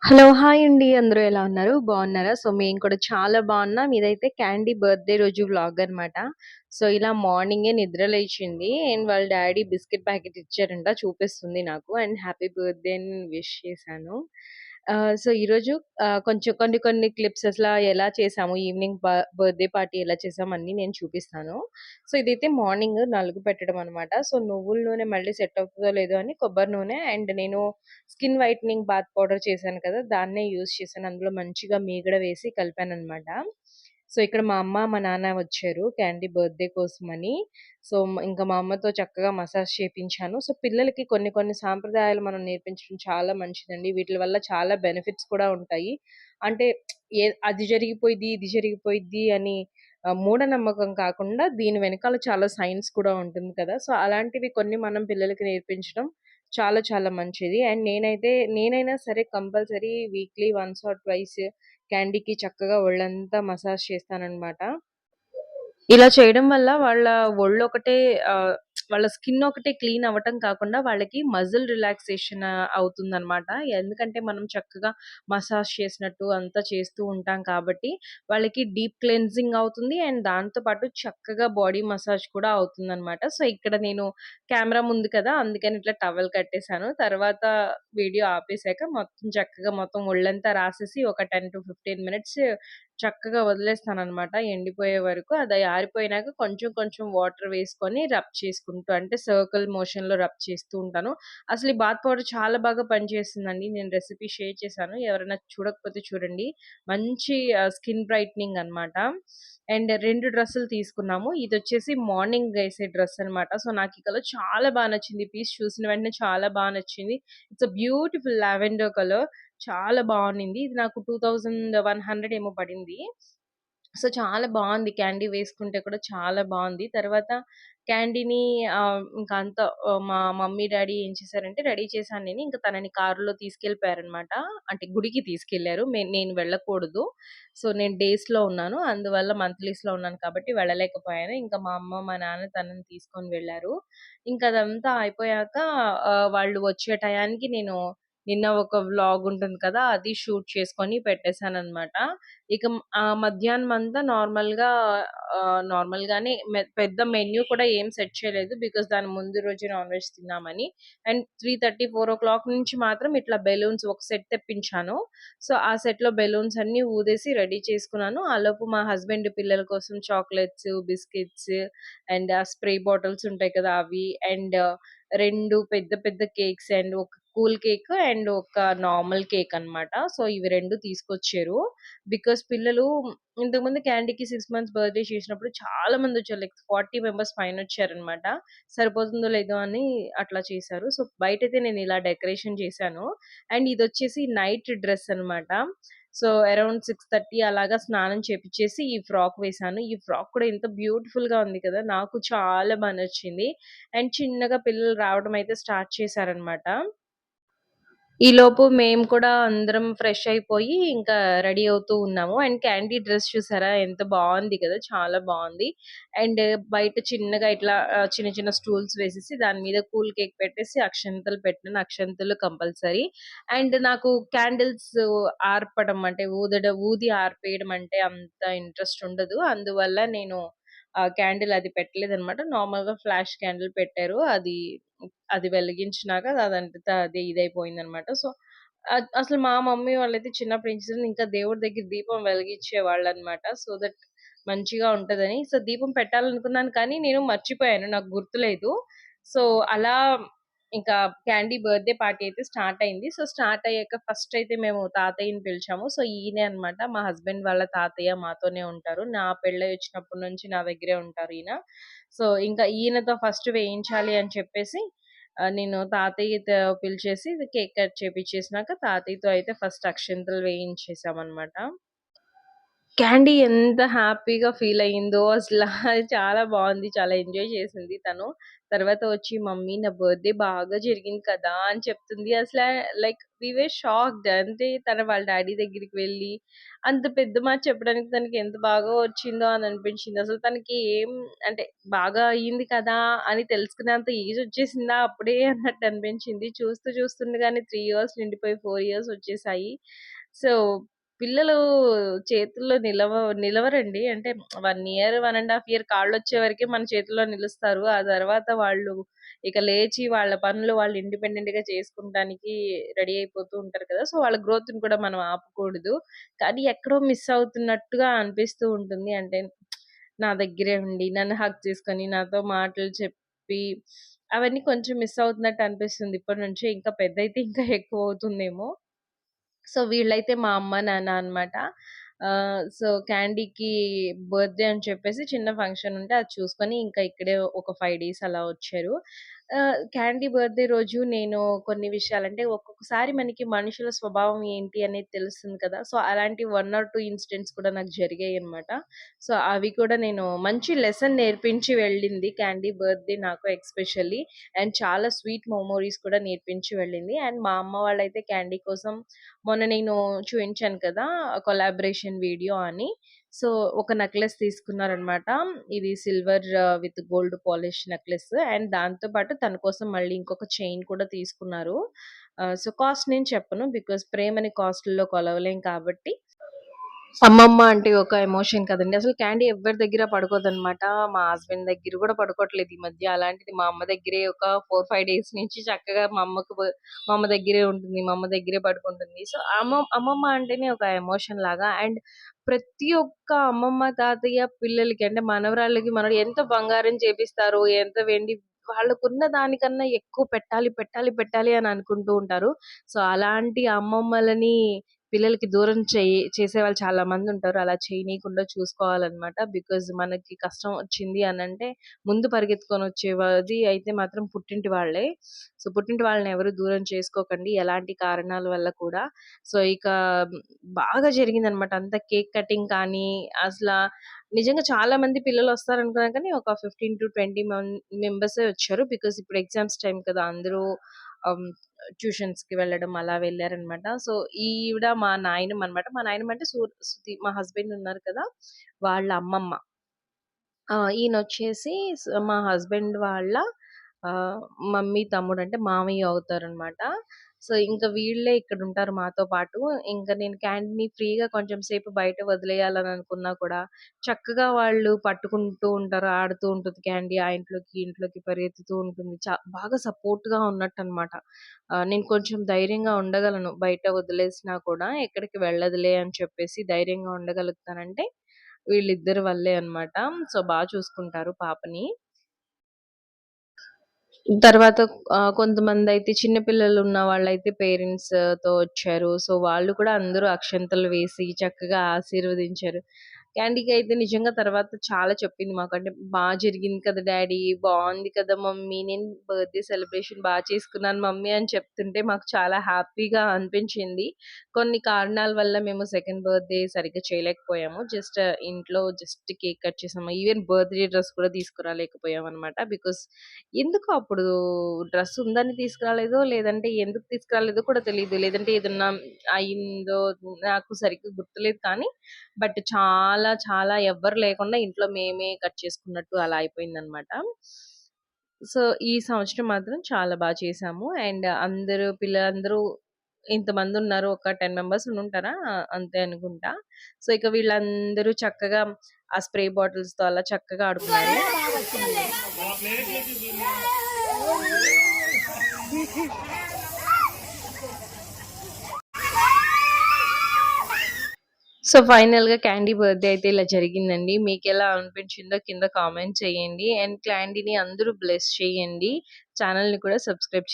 Hello! Hi అండి. అందరూ ఎలా ఉన్నారు? బావున్నారా? సో, మేము కూడా చాలా బావున్నాం. ఇదైతే క్యాండీ బర్త్‌డే రోజు వ్లాగ్ అనమాట. సో, ఇలా మార్నింగే నిద్ర లేచింది. అండ్ వాళ్ళ డ్యాడీ బిస్కెట్ ప్యాకెట్ ఇచ్చారంట చూపిస్తుంది నాకు. అండ్ హ్యాపీ బర్త్‌డే అని నేను విష్ చేశాను. సో, ఈరోజు కొంచెం కొన్ని కొన్ని క్లిప్స్ అసల ఎలా చేశాము, ఈవినింగ్ బర్త్‌డే పార్టీ ఎలా చేసాము అన్నీ నేను చూపిస్తాను. సో, ఇదైతే మార్నింగ్ నలుగు పెట్టడం అనమాట. సో, నువ్వుల నూనె మళ్ళీ సెట్ అవుతదో లేదో అని కొబ్బరి నూనె అండ్ నేను స్కిన్ వైట్నింగ్ బాత్ పౌడర్ చేశాను కదా! దాన్నే యూజ్ చేశాను. అందులో మంచిగా మీగడ వేసి కలిపాననమాట. సో, ఇక్కడ మా అమ్మ, మా నాన్న వచ్చారు క్యాండీ బర్త్‌డే కోసమని. సో, ఇంకా మా అమ్మతో చక్కగా మసాజ్ చేపించాను. సో, పిల్లలకి కొన్ని కొన్ని సాంప్రదాయాలు మనం నేర్పించడం చాలా మంచిదండి. వీటిల వల్ల చాలా బెనిఫిట్స్ కూడా ఉంటాయి. అంటే అది జరిగిపోయిద్ది, ఇది జరిగిపోయిద్ది అని మూఢనమ్మకం కాకుండా దీని వెనకాల చాలా సైన్స్ కూడా ఉంటుంది కదా! సో, అలాంటివి కొన్ని మనం పిల్లలకి నేర్పించడం చాలా చాలా మంచిది. అండ్ నేనైనా సరే compulsory weekly once or twice క్యాండీకి చక్కగా ఒళ్ళంతా మసాజ్ చేస్తాననమాట. ఇలా చేయడం వల్ల వాళ్ళ ఒళ్ళొకటే ఆహ్, వాళ్ళ స్కిన్ ఒకటే క్లీన్ అవ్వటం కాకుండా వాళ్ళకి మజిల్ రిలాక్సేషన్ అవుతుందనమాట. ఎందుకంటే మనం చక్కగా మసాజ్ చేసినట్టు అంతా చేస్తూ ఉంటాం కాబట్టి వాళ్ళకి డీప్ క్లెన్జింగ్ అవుతుంది. అండ్ దాంతో పాటు చక్కగా బాడీ మసాజ్ కూడా అవుతుందనమాట. సో, ఇక్కడ నేను కెమెరా ముందు కదా! అందుకని ఇట్లా టవల్ కట్టేసాను. తర్వాత వీడియో ఆపేసాక చక్కగా మొత్తం ఒళ్ళంతా రాసేసి ఒక 10-15 మినిట్స్ చక్కగా వదిలేస్తాననమాట ఎండిపోయే వరకు. అది ఆరిపోయినాక కొంచెం కొంచెం వాటర్ వేసుకొని రబ్ చేసుకుంటూ అంటే సర్కిల్ మోషన్‌లో రబ్ చేస్తూ ఉంటాను. అసలు ఈ బాత్ పౌడర్ చాలా బాగా పనిచేస్తుందండి. నేను రెసిపీ షేర్ చేశాను. ఎవరైనా చూడకపోతే చూడండి. మంచి స్కిన్ బ్రైట్నింగ్ అనమాట. అండ్ 2 డ్రెస్సులు తీసుకున్నాము. ఇదొచ్చేసి మార్నింగ్ ఏసే డ్రెస్ అనమాట. సో, నాకు ఈ కలర్ చాలా బా నచ్చింది. ఈ పీస్ చూసిన వెంటనే చాలా బా నచ్చింది. It's a beautiful lavender colour. చాలా బావున్నింది. ఇది నాకు 2100 ఏమో పడింది. సో, చాలా బావుంది. క్యాండీ వేసుకుంటే కూడా చాలా బావుంది. తర్వాత క్యాండీని ఇంకా అంతా మా మమ్మీ, డ్యాడీ ఏం చేశారంటే రెడీ చేశాను నేను. ఇంక తనని కారులో తీసుకెళ్ళిపోయారనమాట. అంటే గుడికి తీసుకెళ్లారు. నేను వెళ్ళకూడదు. సో, నేను డేస్‌లో ఉన్నాను. అందువల్ల మంత్లీస్‌లో ఉన్నాను కాబట్టి వెళ్ళలేకపోయాను. ఇంకా మా అమ్మ, మా నాన్న తనని తీసుకొని వెళ్లారు. ఇంక అదంతా అయిపోయాక వాళ్ళు వచ్చే టయానికి నేను నిన్న ఒక వ్లాగ్ ఉంటుంది కదా! అది షూట్ చేసుకొని పెట్టేసాననమాట. ఇక మధ్యాహ్నమంతా నార్మల్‌గానే పెద్ద మెన్యూ కూడా ఏం సెట్ చేయలేదు. బికాజ్ దాని ముందు రోజే నాన్ వెజ్ తిన్నామని. అండ్ 3:30, 4:00 నుంచి మాత్రం ఇట్లా బెలూన్స్ ఒక సెట్ తెప్పించాను. సో, ఆ సెట్‌లో బెలూన్స్ అన్నీ ఊదేసి రెడీ చేసుకున్నాను. ఆలోపు మా హస్బెండ్ పిల్లల కోసం చాక్లెట్స్, బిస్కిట్స్ అండ్ ఆ స్ప్రే బాటిల్స్ ఉంటాయి కదా! అవి అండ్ 2 పెద్ద పెద్ద కేక్స్ అండ్ ఒక కూల్ కేక్ అండ్ ఒక నార్మల్ కేక్ అన్నమాట. సో, ఇవి 2 తీసుకొచ్చారు. బికాజ్ పిల్లలు ఇంతకుముందు క్యాండీకి 6 మంత్స్ బర్త్‌డే చేసినప్పుడు చాలా మందొచ్చారు. Like 40 members పైనొచ్చారనమాట. సరిపోతుందో లేదో అని అట్లా చేశారు. సో, బయటైతే నేనిలా డెకరేషన్ చేశాను. అండ్ ఇదొచ్చేసి నైట్ డ్రెస్ అనమాట. సో, అరౌండ్ 6:30 అలాగా స్నానం చేపిచ్చేసి ఈ ఫ్రాక్ వేశాను. ఈ ఫ్రాక్ కూడా ఎంత బ్యూటిఫుల్‌గా ఉంది కదా! నాకు చాలా బా నచ్చింది. అండ్ చిన్నగా పిల్లలు రావడం అయితే స్టార్ట్ చేశారనమాట. ఈలోపు మేము కూడా అందరం ఫ్రెష్ అయిపోయి, ఇంకా రెడీ అవుతూ ఉన్నాము. అండ్ క్యాండీ డ్రెస్ చూసారా ఎంత బావుంది కదా! చాలా బావుంది. అండ్ బయట చిన్నగా ఇట్లా చిన్న చిన్న స్టూల్స్ వేసేసి దాని మీద కూల్ కేక్ పెట్టేసి అక్షంతలు పెట్టాను. అక్షంతలు కంపల్సరీ. అండ్ నాకు క్యాండిల్స్ ఆర్పడం అంటే ఊది ఆర్పేయడం అంటే అంత ఇంట్రెస్ట్ ఉండదు. అందువల్ల నేను క్యాండిల్ అది పెట్టలేదనమాట. నార్మల్‌గా ఫ్లాష్ క్యాండిల్ పెట్టారు. అది వెలిగించినాక అదంతట అదే ఇదైపోయిందనమాట. సో, అసలు మా మమ్మీ వాళ్ళైతే చిన్నప్పుడు ఏం చేసేవారు ఇంకా దేవుడి దగ్గర దీపం వెలిగించేవాళ్ళనమాట. సో దట్ మంచిగా ఉంటదని. సో, దీపం పెట్టాలనుకున్నాను కానీ నేను మర్చిపోయాను. నాకు గుర్తులేదు. సో, అలా ఇంకా క్యాండీ బర్త్‌డే పార్టీ అయితే స్టార్ట్ అయింది. సో, స్టార్ట్ అయ్యాక ఫస్ట్ అయితే మేము తాతయ్యని పిలిచాము. సో, ఈయనే అన్నమాట మా హస్బెండ్ వాళ్ళ తాతయ్య మాతోనే ఉంటారు. నా పెళ్ళై వచ్చినప్పటి నుంచి నా దగ్గరే ఉంటారు ఈయన. సో, ఇంకా ఈయనతో ఫస్ట్ వేయించాలి అని చెప్పేసి నేను తాతయ్యతో పిలిచేసి కేక్ కట్ చేపిచ్చేసినాక తాతయ్యతో అయితే ఫస్ట్ అక్షింతలు వేయించేసామన్నమాట. క్యాండీ ఎంత హ్యాపీగా ఫీల్ అయిందో అసల అది చాలా బావుంది. చాలా ఎంజాయ్ చేసింది తను. తర్వాత వచ్చి మమ్మీ నా బర్త్‌డే బాగా జరిగింది కదా! అని చెప్తుంది. Like we were shocked. అంటే వాళ్ళ డ్యాడీ దగ్గరికి వెళ్లి అంత పెద్ద మాట చెప్పడానికి తనకి ఎంత బాగా వచ్చిందో అని అనిపించింది. అసలు తనకి అంటే బాగా అయింది కదా! అని తెలుసుకునేంత ఏజ్ వచ్చేసిందా అప్పుడే అన్నట్టు అనిపించింది. చూస్తుండగానే 3 ఇయర్స్ నిండిపోయి 4 ఇయర్స్ వచ్చేసాయి. సో పిల్లలు చేతుల్లో నిలవరండి. అంటే 1 ఇయర్, 1 ½ ఇయర్ కాళ్ళొచ్చే వరకే మన చేతుల్లో నిలుస్తారు. ఆ తర్వాత వాళ్ళు ఇక లేచి వాళ్ళ పనులు వాళ్ళు ఇండిపెండెంట్‌గా చేసుకుంటానికి రెడీ అయిపోతూ ఉంటారు కదా! సో, వాళ్ళ గ్రోత్‌ని కూడా మనం ఆపకూడదు. కానీ ఎక్కడో మిస్ అవుతున్నట్టుగా అనిపిస్తూ ఉంటుంది. అంటే నా దగ్గరే ఉండి, నన్ను హగ్ చేసుకొని, నాతో మాటలు చెప్పి అవన్నీ కొంచెం మిస్ అవుతున్నట్టు అనిపిస్తుంది ఇప్పటి నుంచే. ఇంకా పెద్దయితే ఇంకా ఎక్కువవుతుందేమో. సో, వీళ్ళైతే మా అమ్మ, నాన్న అన్నమాట. సో, క్యాండీకి బర్త్‌డే అని చెప్పేసి చిన్న ఫంక్షన్ ఉంటే అది చూసుకొని ఇంకా ఇక్కడే ఒక 5 డేస్ అలా వచ్చారు. క్యాండీ బర్త్‌డే రోజు నేను కొన్ని విషయాలంటే ఒక్కొక్కసారి మనకి మనుషుల స్వభావం ఏంటి అనేది తెలుస్తుంది కదా! సో, అలాంటి 1 ఆర్ 2 ఇన్సిడెంట్స్ కూడా నాకు జరిగాయన్నమాట. సో, అవి కూడా నేను మంచి లెసన్ నేర్పించి వెళ్ళింది క్యాండీ బర్త్‌డే నాకు ఎస్పెషల్లీ. అండ్ చాలా స్వీట్ మెమోరీస్ కూడా నేర్పించి వెళ్ళింది. అండ్ మా అమ్మ వాళ్ళైతే క్యాండీ కోసం మొన్న నేను చూయించాను కదా! కొలాబరేషన్ వీడియో అని. సో, ఒక నెక్లెస్ తీసుకున్నారనమాట. ఇది silver with gold polish necklace. And దాంతో పాటు తన కోసం మళ్ళీ ఇంకొక చైన్ కూడా తీసుకున్నారు. సో, కాస్ట్ నేను చెప్పను. బికాజ్ ప్రేమని కాస్ట్‌ల్లో కొలవలేం కాబట్టి. అమ్మమ్మ అంటే ఒక ఎమోషన్ కదండీ! అసలు క్యాండీ ఎవ్వరి దగ్గర పడుకోదనమాట. మా హస్బెండ్ దగ్గర గూడా పడుకోవట్లేదు ఈ మధ్య. అలాంటిది మా అమ్మ దగ్గరే ఒక 4, 5 డేస్ నుంచి చక్కగా మా అమ్మ దగ్గరే ఉంటుంది. మా అమ్మ దగ్గరే పడుకుంటుంది. సో, అమ్మమ్మ అంటేనే ఒక ఎమోషన్ లాగా. అండ్ ప్రతి ఒక్క అమ్మమ్మ, తాతయ్య పిల్లలకి అంటే మనవరాళ్ళకి ఎంత బంగారం చేపిస్తారు, ఎంత వెండి వాళ్ళకున్న దానికన్నా ఎక్కువ పెట్టాలి అని అనుకుంటూ ఉంటారు. సో, అలాంటి అమ్మమ్మలని పిల్లలకి దూరం చేసేవాళ్ళు చాలా మందుంటారు. అలా చేయనీయకుండా చూసుకోవాలనమాట. బికాజ్ మనకి కష్టం వచ్చింది అనంటే ముందు పరిగెత్తుకొనొచ్చేవాది అయితే మాత్రం పుట్టింటి వాళ్ళే. సో, పుట్టింటి వాళ్ళని ఎవరు దూరం చేసుకోకండి. ఎలాంటి కారణాల వల్ల కూడా. సో, ఇక బాగా జరిగిందనమాట. అంతా కేక్ కటింగ్ కానీ, నిజంగా చాలా మంది పిల్లలొస్తారనుకున్నాను కానీ, ఒక 15-20 మెంబర్సే వచ్చారు. బికాజ్ ఇప్పుడు ఎగ్జామ్స్ టైమ్ కదా! అందరూ ఆహ్, ట్యూషన్స్‌కి వెళ్ళడం అలా వెళ్లారనమాట. సో, ఈవిడ మా నాయనమ్మనమాట. మా నాయనమ్మ అంటే శృతి మా హస్బెండ్ ఉన్నారు కదా! వాళ్ళ అమ్మమ్మ. ఈయనొచ్చేసి మా హస్బెండ్ వాళ్ళ ఆహ్, మమ్మీ, తమ్ముడు అంటే మామయ్య అవుతారనమాట. సో, ఇంక వీళ్ళే ఇక్కడుంటారు మాతో పాటు. ఇంక నేను క్యాండీని ఫ్రీగా కొంచెం సేపు బయట వదిలేయాలని అనుకున్నా కూడా, చక్కగా వాళ్ళు పట్టుకుంటూ ఉంటారు, ఆడుతూ ఉంటుంది క్యాండీ. ఆ ఇంట్లోకి, ఈ ఇంట్లోకి పరిగెత్తుతూ ఉంటుంది. బాగా సపోర్ట్‌గా ఉన్నట్టనమాట. నేను కొంచెం ధైర్యంగా ఉండగలను. బయట వదిలేసినా కూడా ఎక్కడికి వెళ్ళదులే అని చెప్పేసి ధైర్యంగా ఉండగలుగుతానంటే వీళ్ళిద్దరి వల్లే అన్నమాట. సో, చూసుకుంటారు పాపని. తర్వాత కొంతమందయితే చిన్న పిల్లలున్న వాళ్ళైతే పేరెంట్స్‌తో వచ్చారు. సో, వాళ్ళు కూడా అందరూ అక్షంతలు వేసి చక్కగా ఆశీర్వదించారు. క్యాండీకయితే నిజంగా తర్వాత చాలా చెప్పింది మాకు. అంటే, జరిగింది కదా డ్యాడీ, బావుంది కదా మమ్మీ, నేను బర్త్‌డే సెలబ్రేషన్ చేసుకున్నాను మమ్మీ" అని చెప్తుంటే మాకు చాలా హ్యాపీగా అనిపించింది. కొన్ని కారణాల వల్ల మేము సెకండ్ బర్త్‌డే సరిగ్గా చేయలేకపోయాము. ఇంట్లో కేక్ కట్ చేసాము. ఈవెన్ బర్త్‌డే డ్రెస్ కూడా తీసుకురాలేకపోయామనమాట. బికాజ్ ఎందుకో అప్పుడు డ్రెస్ ఉందని తీసుకురాలేదో, లేదంటే ఎందుకు తీసుకురాలేదో కూడా తెలీదు. లేదంటే ఏదన్నా అయిందో నాకు సరిగ్గా గుర్తులేదు కానీ, బట్ చాలా చాలా ఎవ్వరు లేకుండా ఇంట్లో మేమే కట్ చేసుకున్నట్టు అలా అయిపోయిందనమాట. సో, ఈ సంవత్సరం మాత్రం చాలా చేశాము. అండ్ పిల్లలందరూ ఇంతమందున్నారు. ఒక 10 మెంబర్స్ ఉండుంటారా? అంతే అనుకుంటా. సో, ఇక వీళ్ళందరూ చక్కగా ఆ స్ప్రే బాటిల్స్‌తో అలా చక్కగా ఆడుకున్నారు. సో, ఫైనల్‌గా క్యాండీ బర్త్‌డే అయితే ఇలా జరిగిందండి. మీకెలా అనిపించిందో కింద కామెంట్ చేయండి. అండ్ క్యాండీని అందరూ బ్లెస్ చేయండి. ఛానెల్‌ని కూడా సబ్స్క్రైబ్